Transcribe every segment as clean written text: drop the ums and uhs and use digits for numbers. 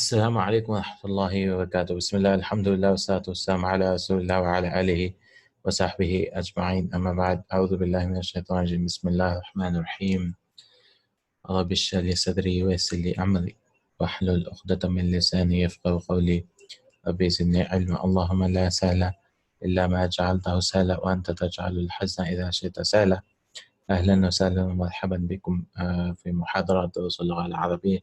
السلام عليكم ورحمة الله وبركاته. بسم الله الحمد لله والصلاة والسلام على رسول الله وعلى آله وصحبه أجمعين. أما بعد، أعوذ بالله من الشيطان الرجيم. بسم الله الرحمن الرحيم. رب اشرح لي صدري ويسر لي أمري واحلل عقدة من لساني يفقهوا قولي. رب زدني علما. اللهم لا سهل إلا ما جعلته سهلا وأنت تجعل الحزن إذا شئت سهلا. أهلا وسهلا ومرحبا بكم في محاضرة دروس اللغة العربية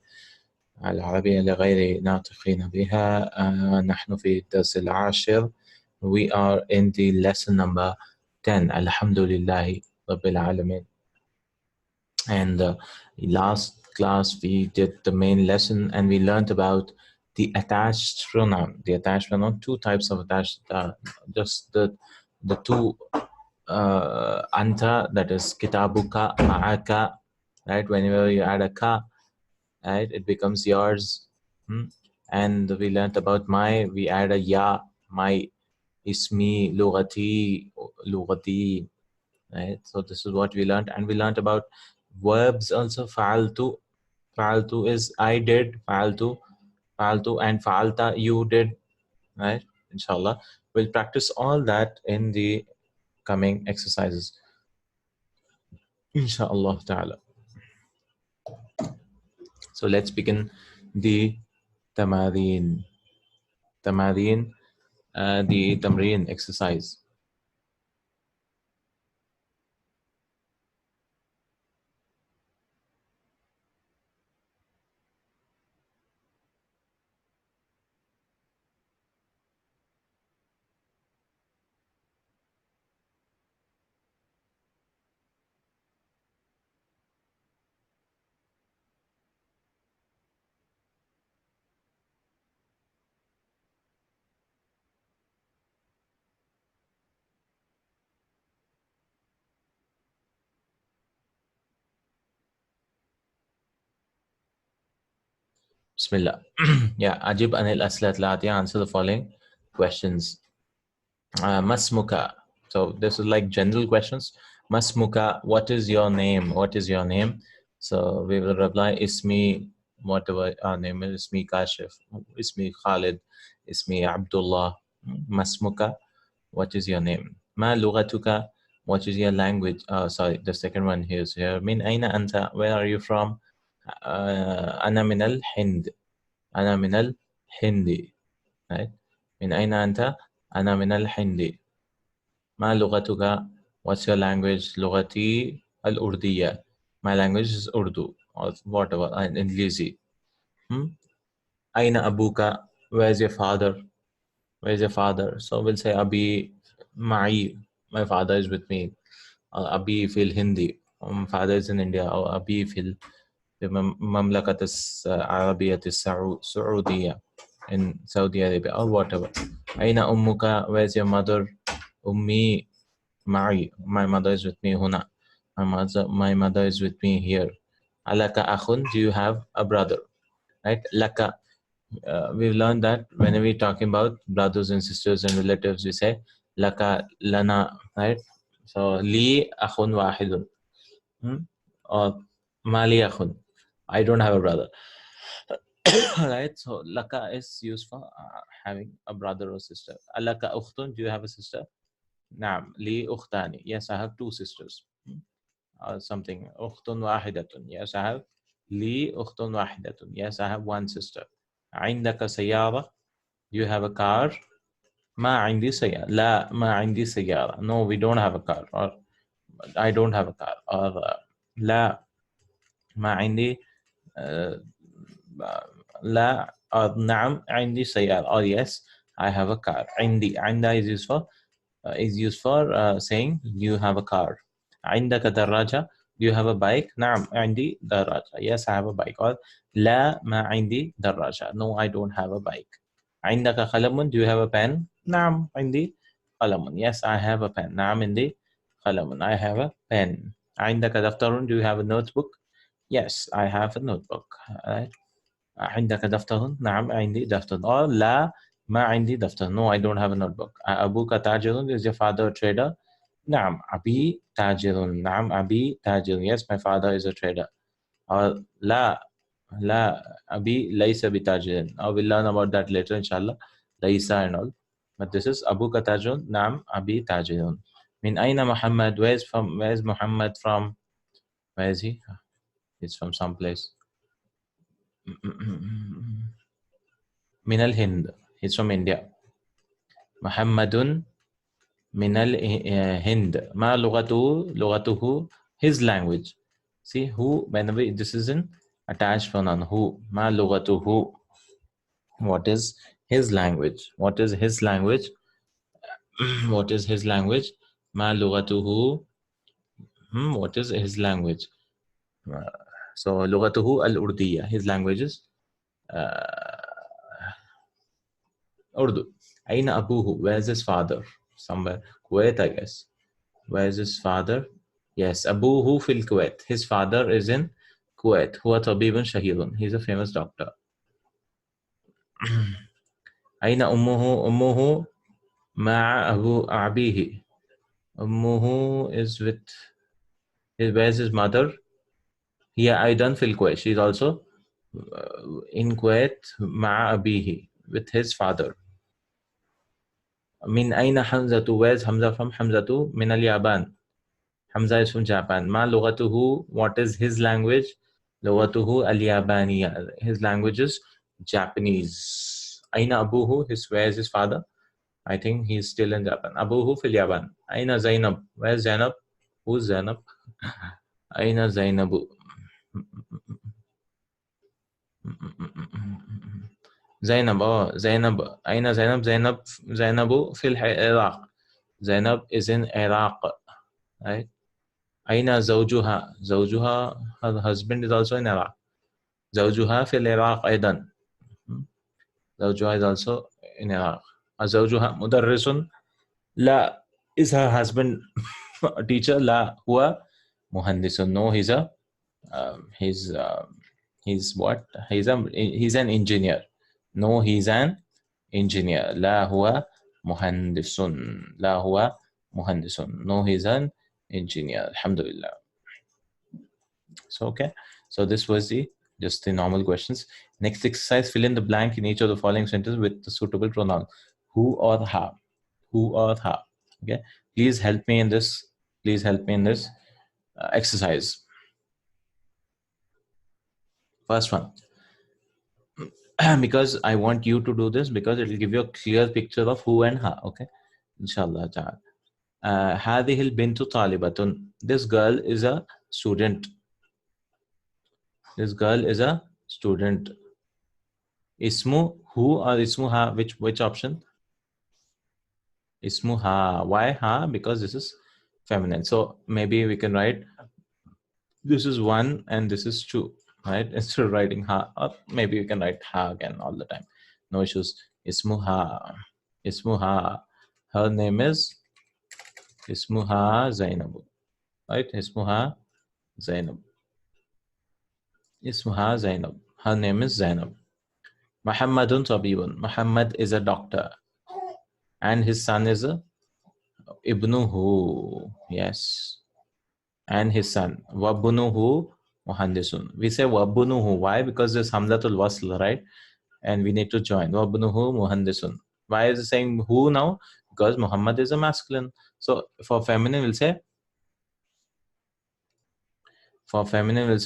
لغير ناطقين بها. نحن في الدرس العاشر. We are in the lesson number 10. الحمد لله رب العالمين. And last class we did the main lesson and we learned about the attached pronoun. The attached pronoun, two types of attached, just the two anta, that is kitabuka, ma'aka, right? Whenever you add a ka, right, it becomes yours. And we learned about my, we add a ya, my, ismi, lugati, right? So this is what we learned. And we learned about verbs also. Fa'altu is I did, fa'altu, and fa'alta, you did, right? Inshallah, we'll practice all that in the coming exercises, inshallah ta'ala. So let's begin the tamareen. The tamreen exercise. Bismillah. Yeah, Ajib Anil Aslat Lati, answer the following questions. Masmuka. So this is like general questions. Masmuka, what is your name? What is your name? So we will reply Ismi, whatever our name is, Ismi Kashif, Ismi Khalid, Ismi Abdullah. Masmuka, what is your name? Ma lughatuka, what is your language? Sorry, the second one here is here. Min aina anta, where are you from? Ana min al-Hind. Ana min al-Hindi. Right? Min aina anta? Ana min al-Hindi. Ma lughatuka, what's your language? Lughati al-Urdiya. My language is Urdu or whatever, English. Aina abuka, where's your father? Where's your father? So we'll say Abi Ma'i, my father is with me. Abi fil Hindi, father is in India. Or Abi fil Mamlakat Arabiyyat Saudiya, in Saudi Arabia, or whatever. Aina ummuka, where's your mother? Ummi Ma'i, my mother is with me. Huna, my mother is with me here. Alaka akhun, do you have a brother? Right? Laka. We've learned that whenever we're talking about brothers and sisters and relatives, we say laka, lana, right? So li akhun wahidun, or mali akhun, I don't have a brother. Right? So laka is used for having a brother or sister. Alaka ukhtun, do you have a sister? Naam, li ukhtani, yes, I have two sisters. Or something, ukhtun wahidatun, yes, I have li ukhtun wahidatun, yes, I have one sister. عندك سيارة, do you have a car? ما عندي سيارة. لا ما عندي سيارة. No, we don't have a car. Or I don't have a car. Or لا ما عندي لا or نعم عندي سيارة. Or yes, I have a car. عندي, عندها is used for saying you have a car. عندك دراجة, do you have a bike? نعم عندي دراجة. Yes, I have a bike. Or لا ما عندي دراجة. No, I don't have a bike. عندك قلم, do you have a pen? نعم عندي قلم. Yes, I have a pen. نعم عندي قلم. I have a pen. عندك دفتر, do you have a notebook? Yes, I have a notebook. Right? عندك دفتر? نعم عندي دفتر. Or لا ما عندي دفتر. No, I don't have a notebook. أبوك تاجر, is your father a trader? نعم أبي تاجر. نعم أبي تاجر. Yes, my father is a trader. Or لا La Abi Laisa Bitajin. I will learn about that later, inshallah. Laisa and all. But this is Abu Katajun, Nam Abi Tajidun. Min Aina Muhammad, where's Muhammad from? Where is he? He's from some place. Min al Hind. He's from India. Muhammadun min al Hind. Ma lughatuhu, his language. See who, whenever this is in attached pronoun, who, ma lughatuhu. What is his language? What is his language? What is his language? Ma lughatuhu. What is his language? So lughatuhu al-Urdiya. His language is Urdu. Aina abuhu. Where's his father? Somewhere. Kuwait, I guess. Where's his father? Yes, abuhu fil Kuwait. His father is in Kuwait. Huwa tabibun shahirun. He's a famous doctor. Aina ummuhu. Ummuhu ma'a abihi. Ummuhu is with where's his mother? Yeah, I done fil Kuwait. She's also in Kuwait ma'a abihi, with his father. Min aina Hamzatu? Where's Hamza from? Hamzatu min al-Yaban. Hamza is from Japan. Ma lughatuhu. What is his language? Lughatuhu al-Yabaniya. His language is Japanese. Aina abuhu. Where's his father? I think he's still in Japan. Abuhu fil Yaban. Aina Zainab. Where's Zainab? Who's Zainab? Aina Zainabu. Zainab. Oh, Zainab. Aina Zainab. Zainabu fil Iraq. Zainab is in Iraq. Right? Aina Zawjuha. Zawjuha, her husband is also in Iraq. Zawjuha fil Iraq Aidan. Zawjuha is also in Iraq. Zawjuha mudarrisun. La, is her husband a teacher? La huwa muhandisun. No, he's a he's what? He's an engineer. No, he's an engineer. La huwa muhandisun. La huwa muhandisun. No, he's an engineer. Alhamdulillah. So okay. So this was just the normal questions. Next exercise, fill in the blank in each of the following sentences with the suitable pronoun. Who or ha. Who or ha. Okay. Please help me in this. Please help me in this exercise. First one. Because I want you to do this because it will give you a clear picture of who and ha. Okay. Inshallah. هذه البنت طالبة. This girl is a student. This girl is a student. Ismu who or ismu ha? Which option? Ismu ha. Why ha? Because this is feminine. So maybe we can write this is one and this is two, right? Instead of writing ha, or maybe we can write ha again all the time. No issues. Ismu ha. Ismu ha. Her name is Ismu ha Zainab. Right? Ismu ha Zainab. Ismu ha Zainab. Her name is Zainab. Muhammadun tabibun. Muhammad is a doctor. And his son is a Ibnuhu. Yes. And his son. Wabunuhu muhandisun. We say wabunuhu. Why? Because there's hamzatul wasl, right? And we need to join. Wabunuhu muhandisun. Why is it saying who now? Because Muhammad is a masculine. So for feminine, we'll say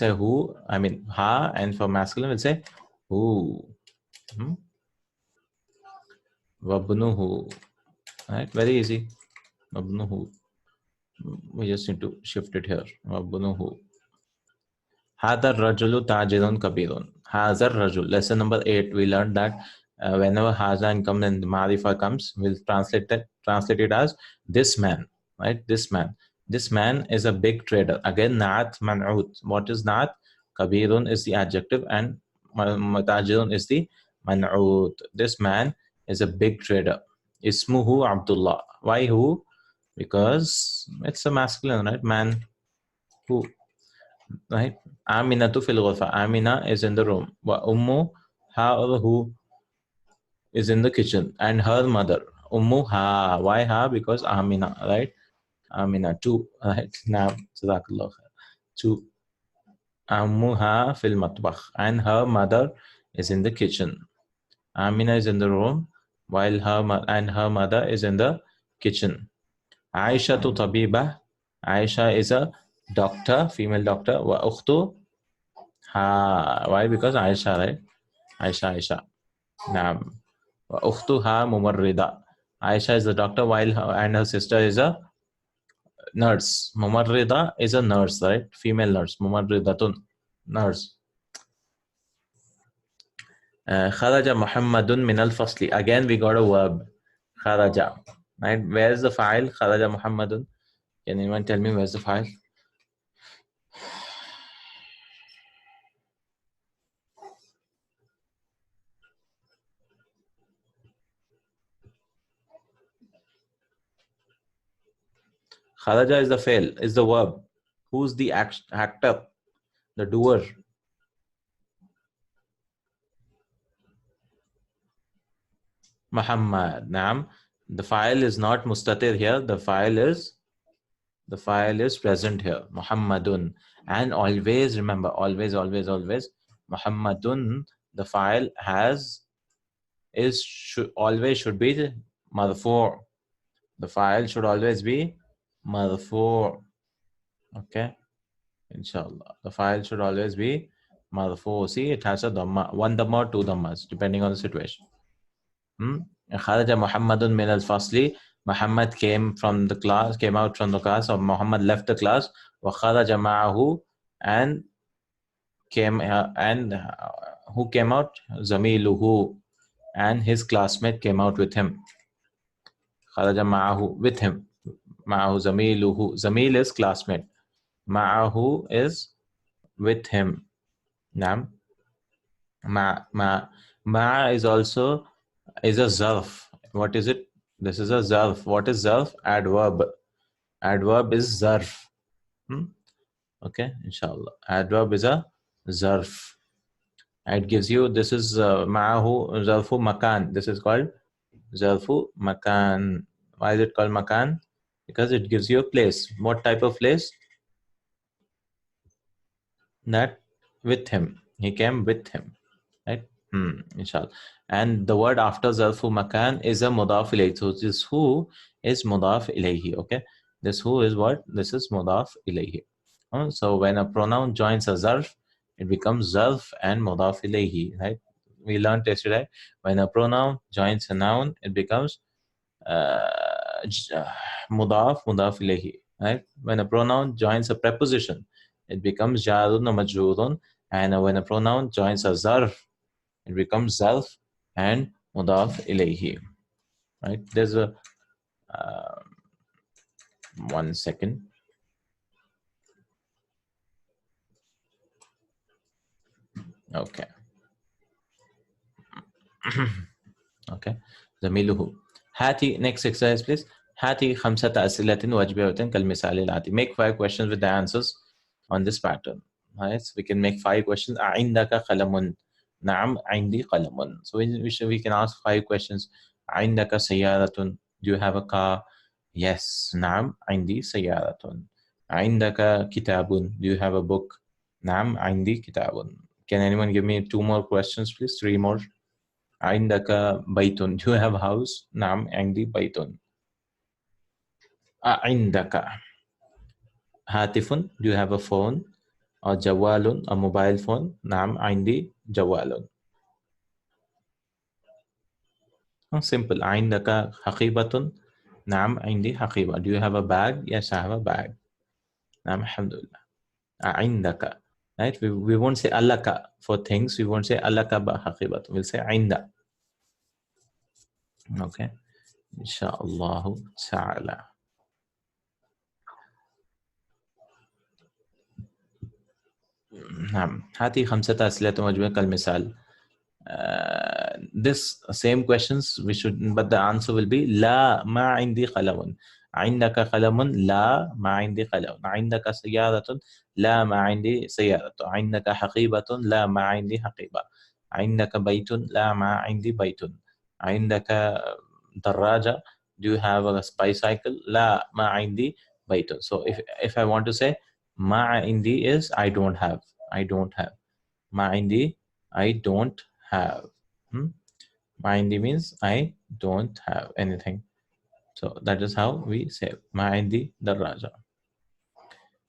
who. I mean ha. And for masculine, we'll say who. Wabunuhu. Right? Very easy. Wabunuhu. We just need to shift it here. Wabunuhu. Hadar Rajulu Tajirun Kabirun. Hazar Rajul. Lesson number 8. We learned that whenever Hazan comes and Marifa comes, we'll translate it as this man. Right? This man. This man is a big trader. Again, Naat Man'ut. What is Naat? Kabirun is the adjective and Tajirun is the Man'ut. This man is a big trader. Ismuhu Abdullah. Why who? Because it's a masculine, right? Man who. Right? Aminatu fil ghurfa. Amina is in the room. Wa ummu ha or who is in the kitchen. And her mother. Ummu ha. Why ha? Because Amina, right? Amina. Two. Right? Now, Jazakallah. Two. أمها في المطبخ, and her mother is in the kitchen. Amina is in the room while her mother is in the kitchen. Aisha to tabiba. Aisha is a doctor, female doctor. Wa ukhtu ha. Why? Because Aisha, right? Aisha. Naam. Wa ukhtu ha mumarrida. Aisha is the doctor while her sister is a nurse. Mumarrida is a nurse, right? Female nurse. Mumarridatun, nurse. Kharaja Muhammadun min al-fasli. Again, we got a verb. Kharaja. Right? Where's the file? Kharaja Muhammadun. Can anyone tell me where's the file? Kharaja is the fail, is the verb. Who's the actor? The doer. Muhammad. Naam. The file is not mustatir here. The file is present here. Muhammadun. And always remember, always, Muhammadun, the file always should be marfu'. The file should always be marfu'. Okay. Inshallah. The file should always be marfu'. See, it has a dhamma, one dhamma or two dhammas, depending on the situation. Kharaja Muhammadun min al-fasli. Muhammad came out from the class, or Muhammad left the class. Wa kharaja ma'ahu, and who came out? Zamiluhu, and his classmate came out with him. Kharaja ma'ahu, with him. Ma'ahu zamiluhu. Zamil is classmate. Ma'ahu is with him. Naam. Ma is also a zarf. What is it? This is a zarf. What is zarf? Adverb. Adverb is zarf. Okay, inshallah. Adverb is a zarf. It gives you, this is ma'ahu zarfu makan. This is called zarfu makan. Why is it called makan? Because it gives you a place. What type of place? That with him. He came with him. Right? Inshallah. And the word after zarfu makan is a mudaf ilayhi. So this who is mudaf ilayhi. Okay. This who is what? This is mudaf ilayhi. So when a pronoun joins a zarf, it becomes zarf and mudaf ilayhi. Right? We learned yesterday. When a pronoun joins a noun, it becomes mudaf ilayhi. Right? When a pronoun joins a preposition, it becomes jarun or majrurun. And when a pronoun joins a zarf, it becomes zarf and mudaf ilayhi. Right? There's a 1 second. Okay. Okay. زميله. هاتي, next exercise please. هاتي 5 أسئلة واجبة كالمثال الآتي. Make 5 questions with the answers on this pattern. Right? So we can make 5 questions. عندك قلم. نعم عندي قلم. So we can ask 5 questions. عندك سيارة. Do you have a car? Yes. نعم عندي سيارة. عندك كتاب. Do you have a book? نعم عندي كتاب. Can anyone give me 2 more questions please? 3 more. عندك بيت. Do you have a house? نعم عندي بيت. عندك هاتف. Do you have a phone? or جوال, a mobile phone. نعم عندي جوال. Simple. عندك حقيبة. نعم عندي حقيبة. Do you have a bag? Yes, I have a bag. نعم الحمد لله. عندك. Right? We won't say ألك for things. We won't say ألك حقيبة. We'll say عند. Okay. إن شاء الله تعالى. نعم. هاتي 5 أسئلة واجبة كالمثال. This same questions we should, but the answer will be لا ما عندي قلم. عندك قلم؟ لا ما عندي قلم. عندك سيارة؟ لا ما عندي سيارة. عندك حقيبة؟ لا ما عندي حقيبة. عندك بيت؟ لا ما عندي بيت. عندك دراجة? Do you have a bicycle? لا ما عندي بيت. So if I want to say ما عندي is I don't have. I don't have. Ma indi, I don't have. Ma indi means I don't have anything. So that is how we say Ma indi daraja.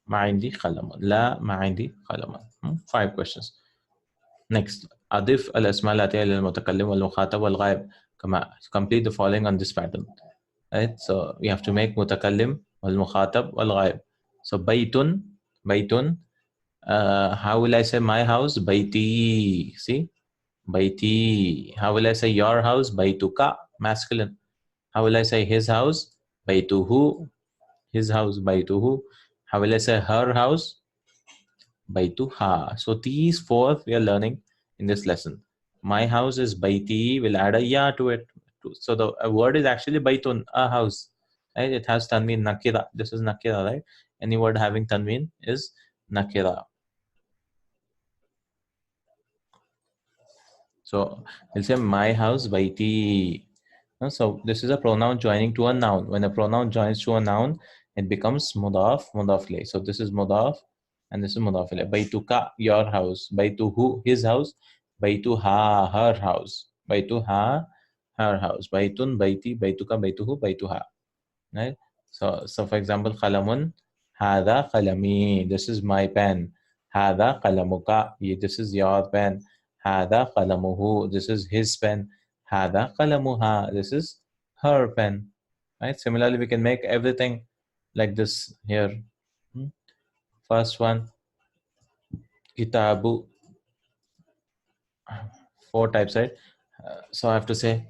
Ma indi qalamun. La ma indi qalamun. 5 questions. Next, أضف الأسماء الآتية للمتكلم والمخاطب والغائب. Complete the following on this pattern. Right? So we have to make متكلم والمخاطب والغائب. So بيت. How will I say my house? بيتي. See? بيتي. How will I say your house? بيتك. Masculine. How will I say his house? بيته. His house. بيته. How will I say her house? Baituha. So these 4 we are learning in this lesson. My house is baiti. We'll add a ya to it. So the word is actually baitun, a house. Right? It has tanween nakira. This is nakira, right? Any word having tanween is nakira. So we'll say my house baiti. So this is a pronoun joining to a noun. When a pronoun joins to a noun, it becomes mudaf, mudaf lay. So this is mudaf and this is mudaf lay. Baituka, your house. Baituhu, his house. Baituha, her house. Baituha, her house. Baitun, baiti, baituka, baituhu, baituha. Right? So for example, qalamun, hada qalami. This is my pen. Hada qalamuka. This is your pen. Hada qalamuhu. This is his pen. Hada qalamuha. This is her pen. Right? Similarly, we can make everything like this here. First one, kitabu. 4 types, right? So I have to say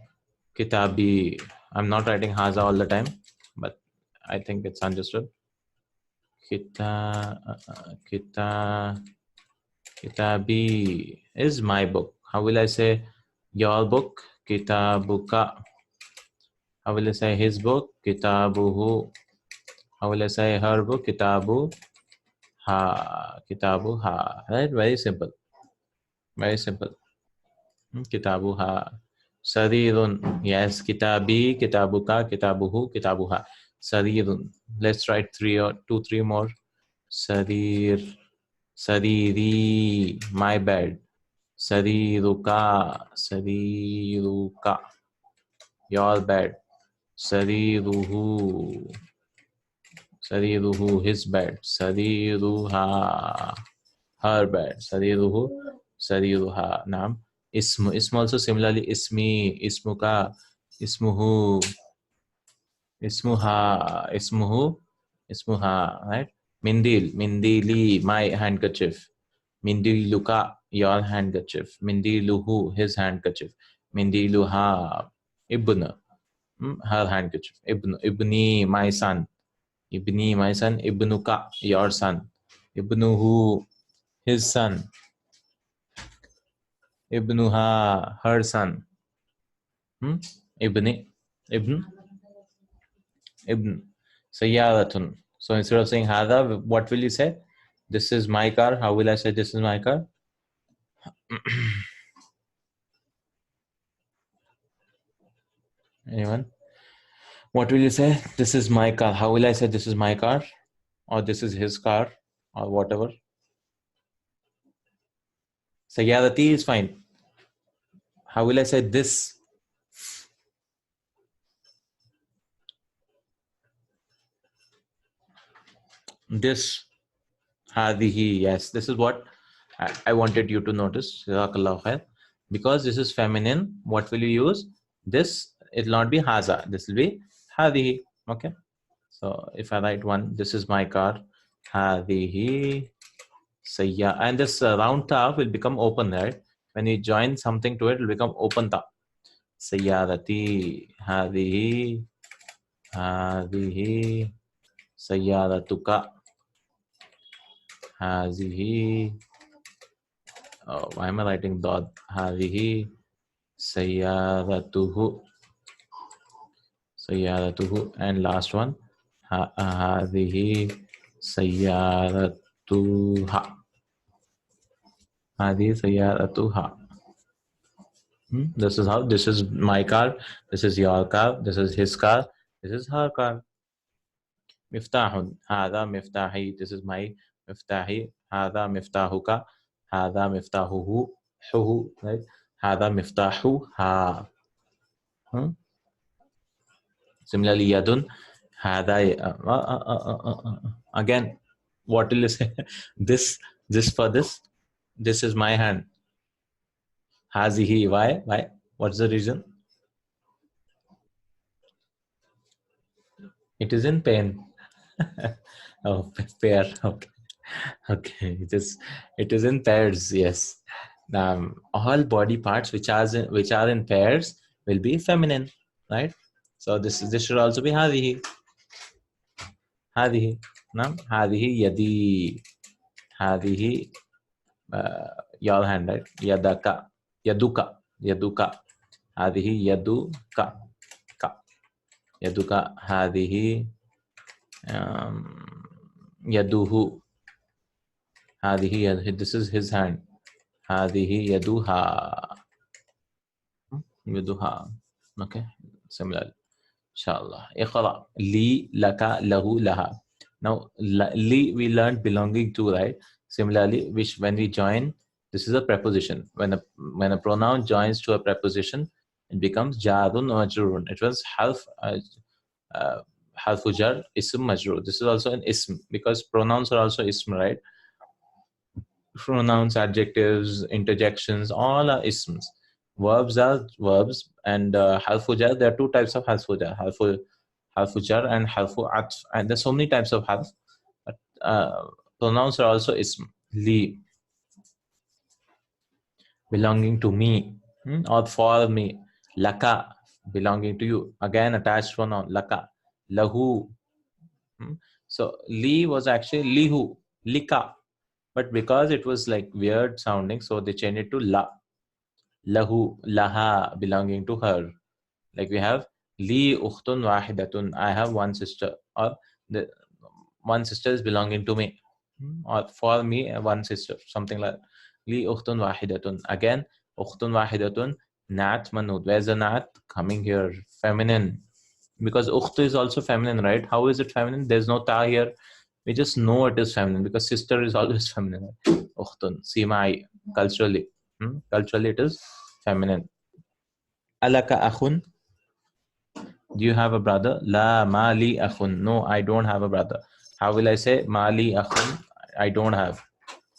kitabi. I'm not writing haza all the time, but I think it's understood. Kita, kitabi is my book. How will I say your book? Kitabuka. How will I say his book? Kitabuhu. How will I say her book? Kitabu ha. Kitabu ha. Right? Very simple. Very simple. Kitabu ha. Sarirun. Yes. Kitabi, kitabuka, kitabuhu, kitabuha. Sarirun. Let's write 3 more. Sarir. Sariri, my bed. Sariruka, sariruka, your bed. Sariruhu, sariruhu, his bed. Sariruha, her bed. Sariruhu, sariruha. Naam. Ismu also similarly. Ismi, ismuka, ismuhu, ismuhu, ismuha. Right? Mindil, mindili, my handkerchief. Mindiluka, your handkerchief. Mindiluhu, his handkerchief. Mindiluha, ibn, her handkerchief. Ibni, my son. Ibni, my son. Ibnuka, your son. Ibnuhu, his son. Ibnuha, her son. Ibni, ibn. Sayyaratun. So instead of saying hada, what will you say? This is my car. How will I say this is my car? Anyone? What will you say? This is my car. How will I say this is my car? Or this is his car? Or whatever. Sayyadati is fine. How will I say this? This. Hadihi. Yes. This is what I wanted you to notice. Jazakallahu khair. Because this is feminine, what will you use? This, it will not be haza. This will be hadihi. Okay. So if I write one, this is my car. Hadihi. Sayya. And this round ta will become open, right? When you join something to it, it will become open ta. Sayyarati. Hadihi. Hadihi. Sayyaratuka. Hazihi. Oh, why am I writing dot? Hadihi. Sayyaratuhu. Sayyaratuhu. And last one. Hadihi. Sayyaratuha. Hadihi Sayyaratuha. This is how. This is my car. This is your car. This is his car. This is her car. Miftahun. Hada miftahi. This is my miftahi. Hada miftahuka. هذا مفتاحه حه, right? هذا مفتاحها. Similarly, yadun, hada, again, what will you say? This for this is my hand. Hazihi, why? What's the reason? It is in pain. Oh, pair. Okay. It is in pairs. Yes. All body parts which are in pairs will be feminine, right? So this should also be hadihi. هذه نعم هذه يدي هذه your hand, right? يدك يدك هذه يدك يدك هذه يده هذه this is his hand هذه يدها okay. Similarly, inshallah, اقرأ لي لك له لها. Now li we learned belonging to, right? Similarly, which when we join, this is a preposition. When a pronoun joins to a preposition, it becomes jarun or majrurun. It was half jar ism majrur. This is also an ism because pronouns are also ism, right? Pronouns, adjectives, interjections, all are isms. Verbs are verbs, and harfu jar, there are two types of harfu jar, harfu jar and harfu atf, and there's so many types of harf, but pronouns are also ism. Li, belonging to me, or for me. Laka, belonging to you, again attached pronoun. Laka, lahu. So li was actually lihu, lika, but because it was like weird sounding, so they changed it to la. Lahu, laha, belonging to her. Like we have li ukhtun wahidatun, I have one sister, or the one sister is belonging to me, or for me one sister, something like li ukhtun wahidatun. Again, ukhtun wahidatun, nat manud. Where's the nat coming here? Feminine, because ukht is also feminine, right? How is it feminine? There's no ta here. We just know it is feminine because sister is always feminine. Ukhtun, simai, culturally. Culturally it is feminine. Alaka akhun, do you have a brother? La mali akhun, no, I don't have a brother. How will I say mali akhun? I don't have.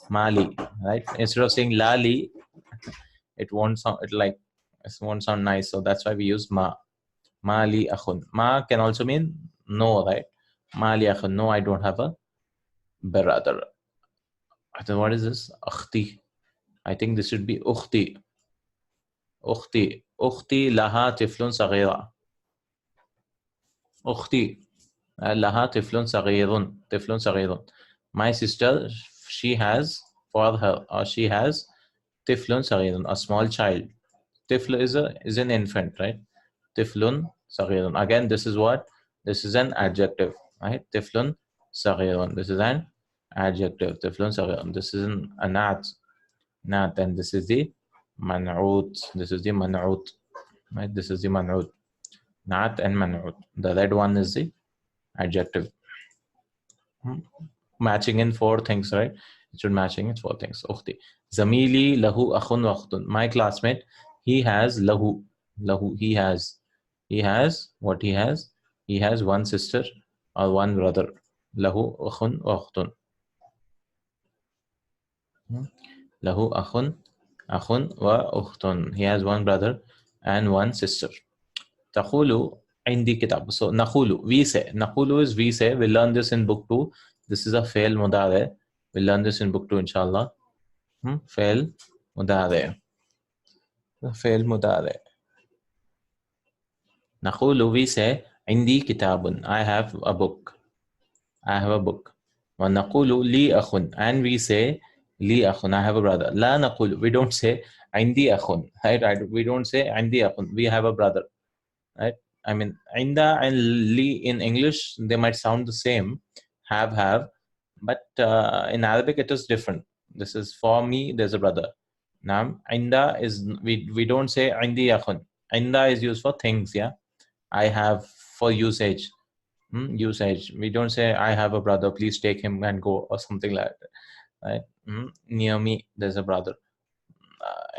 Mali, right? Instead of saying lali, it won't sound nice, so that's why we use ma. Mali akhun. Ma can also mean no, right? Mali akhun, no, I don't have a brother. What is this? Akhti. I think this should be ukhti. Ukhti laha tiflun saghira. Ukhti laha tiflun saghirun. My sister, she has tiflun saghirun, a small child. Tifl is an infant, right? Tiflun saghirun. Again, this is what? This is an adjective, right? Tiflun saghirun. This is an adjective. Tiflun saghirun. This is a nat, and this is the man'ut. Right? This is the man'ut. Nat and man'ut. The red one is the adjective. Matching in four things, right? It should matching in four things. Ukhti. Zamili lahu akhun wa akhtun. My classmate, he has lahu. He has what he has? He has one sister or one brother. Lahu akhun wa akhtun. Lahu akhun wa ukhtun. He has one brother and one sister. Taqulu indi kitab. So naqulu, we say. Naqulu is we say. We'll learn this in book 2. This is a fail mudare. We'll learn this in book 2, inshallah. Fail mudare. Fail mudare. Naqulu, we say, indi kitabun. I have a book. Wa naqulu li akhun. And we say, li akhun. I have a brother. La naqulu. We don't say, indi akhun. Right? We don't say, indi akhun. We have a brother. Right? I mean, inda and li in English, they might sound the same. Have. But in Arabic, it is different. This is for me, there's a brother. Now, inda is, we don't say indi akhun. Inda is used for things, yeah. I have for usage. Usage. We don't say I have a brother, please take him and go, or something like that. Right? Near me, there's a brother.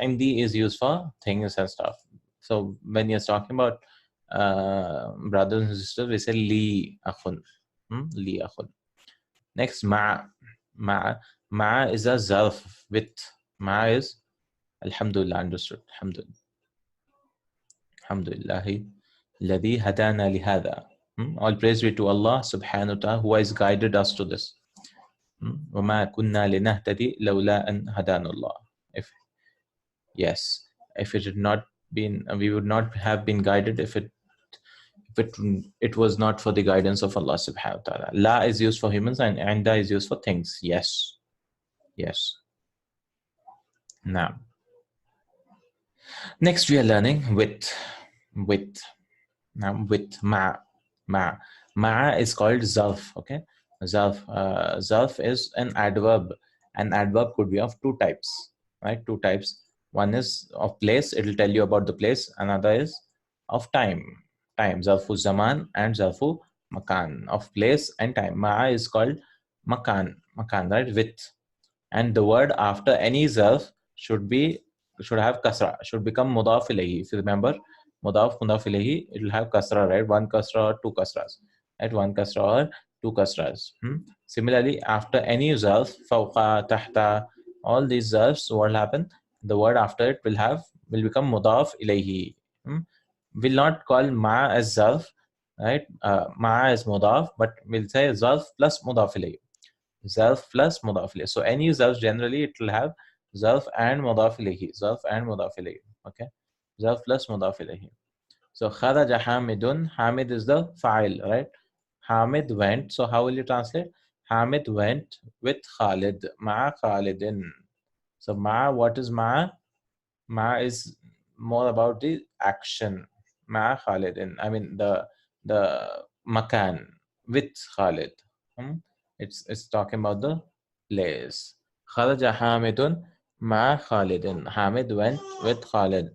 Indi is used for things and stuff. So when you're talking about brothers and sisters, we say li akhun. Li akhun. Next, ma. Ma is a zarf with. Ma is alhamdulillah, understood. Alhamdulillah. Alhamdulillahi alladhi hadana lihada. All praise be to Allah subhanahu wa ta'ala who has guided us to this. وَمَا كُنَّا لِنَهْتَدِي لَوْلَا أَنْ هَدَانَ اللَّهُ. If it had not been, we would not have been guided if it was not for the guidance of Allah subhanahu wa ta'ala. La is used for humans and anda is used for things. Yes. Now, next we are learning with. Now with ma is called zarf. Okay, zarf is an adverb. An adverb could be of two types, right? Two types. One is of place, it will tell you about the place. Another is of time. Zarfu zaman and zarfu makan, of place and time. Ma is called makan, right? With, and the word after any zarf should have kasra, should become mudaf ilayhi. If you remember, mudaf ilayhi, it will have kasra, right? One kasra or two kasras, right? One kasra or two kasras. Similarly, after any zarf, fawqa, tahta, all these zarfs, what will happen? The word after it will become mudaf ilayhi. Will not call ma as zarf, right? Ma as mudaf, but we'll say zarf plus mudaf ilayhi. Zarf plus mudaf ilayhi. So any zarf generally it will have zarf and mudaf ilayhi. Zarf and mudaf ilayhi. Okay. Zarf plus mudaf ilayhi. So kharaja Hamidun. Hamid is the fa'il, right? Hamid went. So how will you translate? Hamid went with Khalid. Ma Khalidin. So ma, what is ma? Ma is more about the action. Ma Khalidin. I mean the makan with Khalid. It's talking about the place. Kharaja Hamidun ma Khalidin. Hamid went with Khalid.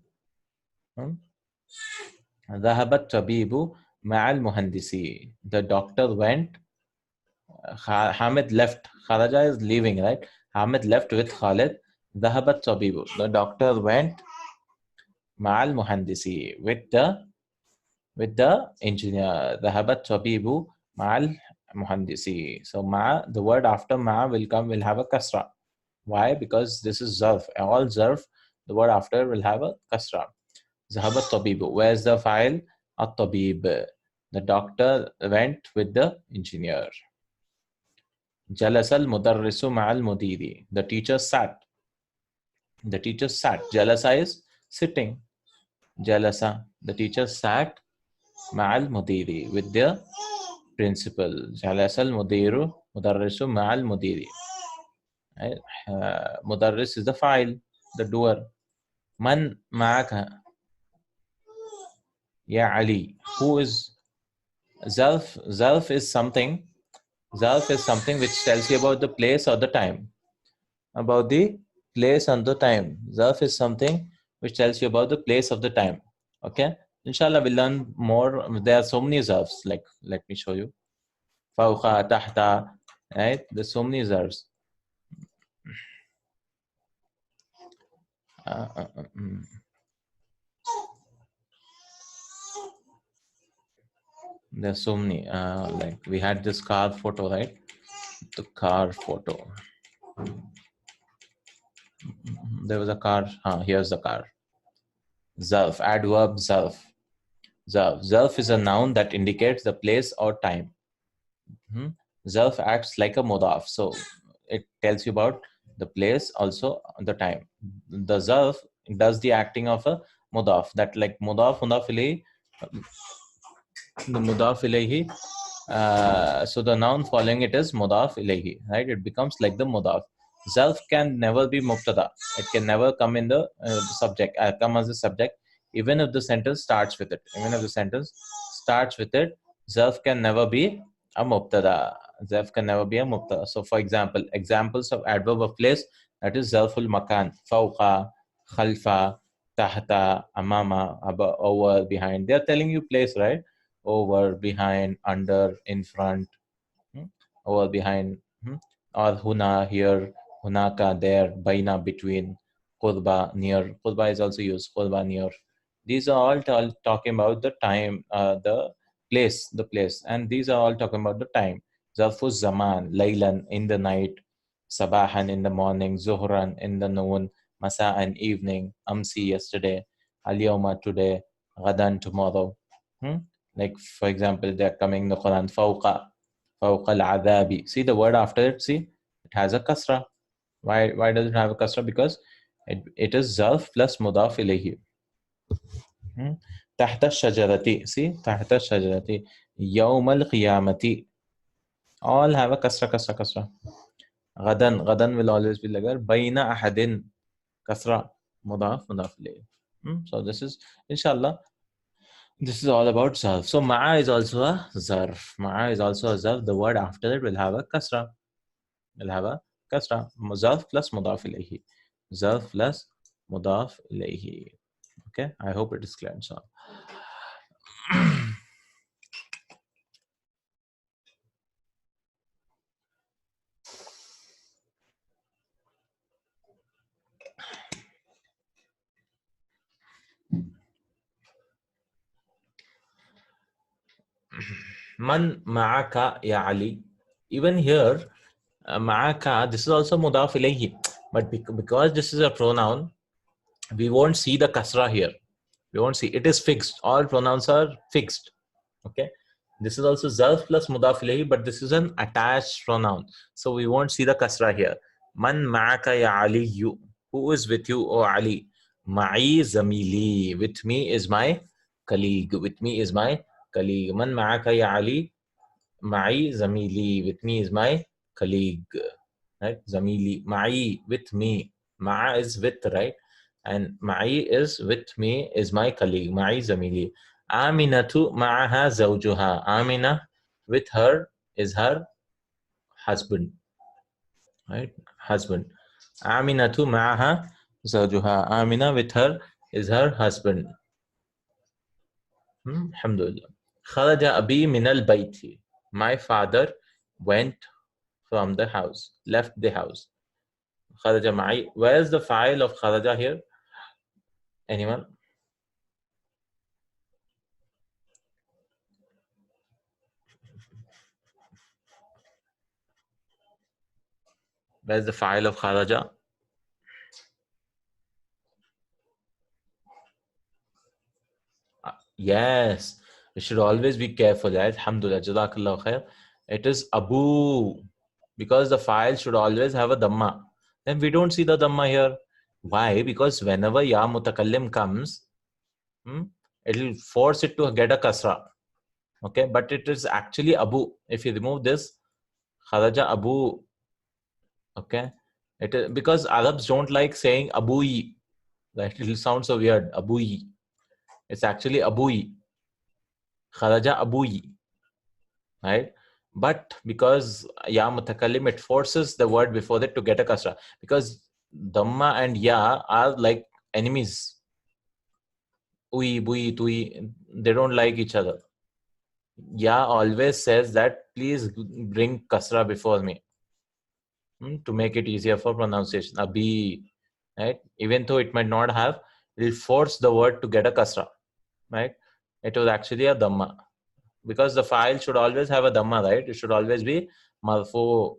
ذهب الطبيب مع المهندس. The doctor went. Hamid left. Kharaja is leaving, right? Hamid left with Khalid. ذهب الطبيب. The doctor went مع المهندس with the engineer. ذهب الطبيب مع المهندس. So ma, the word after ma will have a kasra. Why? Because this is zarf. All zarf, the word after will have a kasra. ذهب الطبيب. Where's the file? الطبيب. The doctor went with the engineer. جلس المدرس مع المدير. The teacher sat. جلس is sitting. Jalasa. The teacher sat مع المدير with the principal. جلس المدير مدرس مع المدير. Mudarris is the file, the doer. Man معك يا علي. Who is Zalf? Zalf is something which tells you about the place or the time. About the place and the time. Zalf is something which tells you about the place of the time. Okay? Inshallah, we'll learn more. There are so many Zalfs. Like, let me show you. Fawqa, tahta. Right? There's so many Zalfs. There's so many. Like we had this car photo, right? The car photo. There was a car. Here's the car. Zarf, adverb zarf. Zarf is a noun that indicates the place or time. Zarf acts like a mudaf. So it tells you about the place, also the time. The zarf does the acting of a mudaf. That like mudaf ilayhi. The mudaf ilayhi. So the noun following it is mudaf ilayhi, right? It becomes like the mudaf. Zarf can never be mubtada. It can never come in the subject, come as a subject, even if the sentence starts with it. Zarf can never be a mubtada. So for example, examples of adverb of place, that is zarful makan. Fawqa, khalfa, tahta, amama, over, behind. They are telling you place, right? Over, behind, under, in front, over, behind, or huna, here, hunaka, there, baina, between, qurba, near. Qurba is also used, qurba, near. These are all talking about the time, the place, and these are all talking about the time. Zarfu zaman, laylan, in the night, sabahan, in the morning, zuhran, in the noon, masa'an, evening, amsi, yesterday, al-yawma, today, ghadan, tomorrow. Like, for example, they're coming in the Quran, fawqa al-adhabi. See the word after it, see? It has a kasra. Why does it have a kasra? Because it is zarf plus mudaf ilayhi. تحت الشجرة. See? تحت الشجرة. يوم القيامة. All have a kasra, kasra, kasra. غدا will always be like that. بين أحد. Kasra. مضاف إليه. So this is, inshallah, this is all about zarf. So ma'a is also a zarf. Ma'a is also a zarf. The word after it will have a kasra. Will have a kasra. Zarf plus mudaf ilayhi. Zarf plus mudaf ilayhi. Okay, I hope it is clear. So man ma'aka ya Ali. Even here, ma'aka, this is also mudaf ilayhi. But because this is a pronoun, we won't see the kasra here. We won't see. It is fixed. All pronouns are fixed. Okay. This is also zarf plus mudaf ilayhi, but this is an attached pronoun. So we won't see the kasra here. Man ma'aka ya Ali, you. Who is with you, O Ali? Ma'i zamili. With me is my colleague. With me is my colleague. Man ma'aka ya Ali? Ma'i zamili. With me is my colleague. Right? Zamili. Ma'i, with me. Ma'a is with, right? And ma'i is with me, is my colleague. Ma'i zamili. Aminatu ma'aha zawjuha. Amina, with her is her husband. Right? Husband. Aminatu ma'aha zawjuha. Amina, with her is her husband. Alhamdulillah. Kharaja abi min al-bayti. My father went from the house, left the house. Kharaja ma'i. Where is the file of kharaja here? Anyone? Where's the file of kharaja? Yes, we should always be careful. Right? Alhamdulillah, jazakallah khair. It is Abu, because the file should always have a dhamma. Then we don't see the dhamma here. Why? Because whenever ya mutakallim comes, it will force it to get a kasra. Okay, but it is actually Abu. If you remove this, kharaja Abu. Okay, it is because Arabs don't like saying Abui. Right? It will sound so weird. Abui. It's actually Abui. Kharaja Abui. Right? But because ya mutakallim, it forces the word before that to get a kasra. Because dhamma and ya are like enemies. Ui, bui, tui. They don't like each other. Ya always says that please bring kasra before me, to make it easier for pronunciation. Abi, right? Even though it might not have, it will force the word to get a kasra. Right? It was actually a dhamma. Because the file should always have a dhamma, right? It should always be marfu.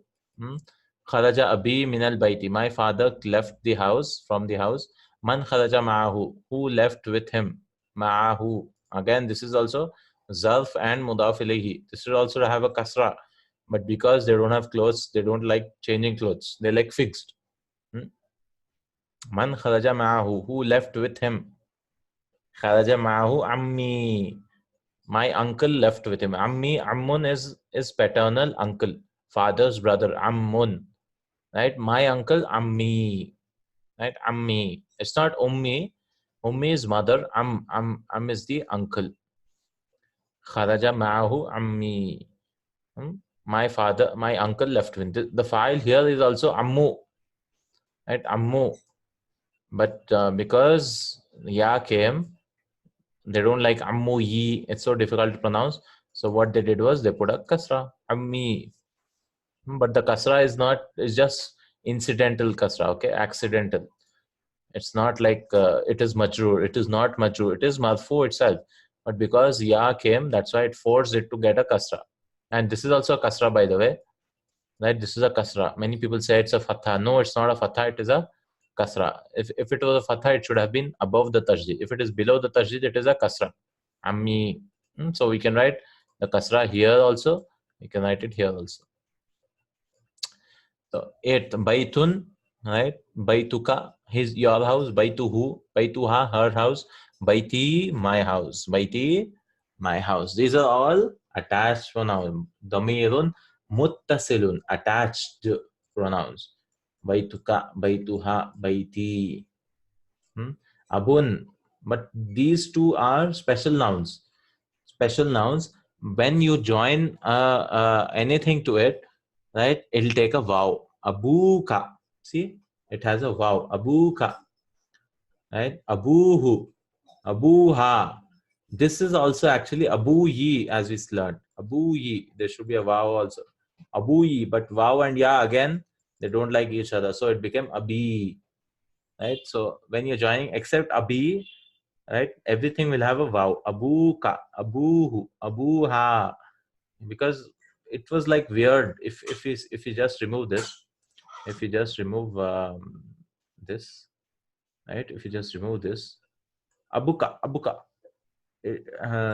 Kharaja abi min al baiti. My father left the house, from the house. Man kharaja ma'ahu. Who left with him? Ma'ahu. Again, this is also zarf and mudaf ilayhi. This should also have a kasra. But because they don't have clothes, they don't like changing clothes. They like fixed. Man kharaja ma'ahu. Who left with him? Kharaja ma'ahu ammi. My uncle left with him. Ammi, ammun is paternal uncle, father's brother. Ammun, right? My uncle, ammi, right? Ammi. It's not ummi. Ummi is mother. Am is the uncle. Kharaja ma'ahu ammi. My father, my uncle left with him. The file here is also ammu, right? Ammu. But because ya came, they don't like ammu yi. It's so difficult to pronounce. So what they did was they put a kasra, ammi. But the kasra is not, it's just incidental kasra, okay, accidental. It's not like it is majroor. It is not majroor. It is marfu itself. But because ya came, that's why it forced it to get a kasra. And this is also a kasra, by the way. Right? This is a kasra. Many people say it's a fatha. No, it's not a fatha. It is a kasra. If it was a fatha, it should have been above the tashdid. If it is below the tashdid, it is a kasra. Ammi. So we can write the kasra here also. We can write it here also. So 8, Baitun, right? Baituka, your house. Baituhu, Baituha, her house. Baiti, my house. Baiti, my house. These are all attached pronouns. Damirun, muttasilun, attached pronouns. Baituka, Baituha, Baiti. Abun. But these two are special nouns. Special nouns. When you join anything to it, right, it'll take a vowel. Abuka. See, it has a vowel. Abuka. Right? Abuhu. Abuha. This is also actually Abuyi, as we learned. Abuyi. There should be a vowel also. Abuyi. But vowel and ya again, they don't like each other. So it became Abi. Right? So when you're joining, except Abi, right, everything will have a vowel. Abuka. Abuhu. Abuha. Because it was like weird if you just remove this, if you just remove this, right, if you just remove this, abuka, abuka,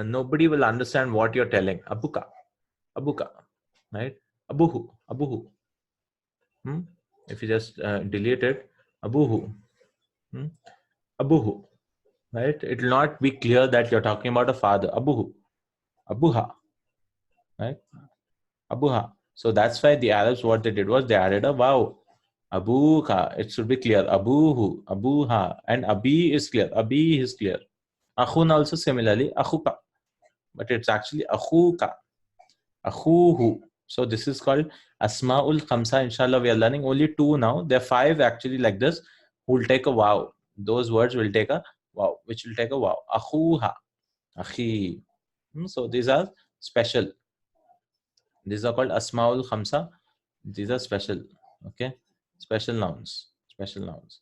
nobody will understand what you're telling. Abuka, abuka, right? Abuhu, abuhu. If you just delete it, abuhu, abuhu, right? It will not be clear that you're talking about a father. Abuhu, abuha, right? Abuha. So that's why the Arabs, what they did was they added a wow. Abuka. It should be clear. Abuhu, Abuha. And Abi is clear. Abi is clear. Akhun also similarly. Akhuka. But it's actually Akhuka. Akhuhu. So this is called Asma'ul Khamsa. Inshallah, we are learning only 2 now. There are 5 actually like this who will take a wow. Those words will take a wow, which will take a wow. Akhuha. Akhi. So these are special. These are called Asma'ul Khamsa. These are special. Okay. Special nouns. Special nouns.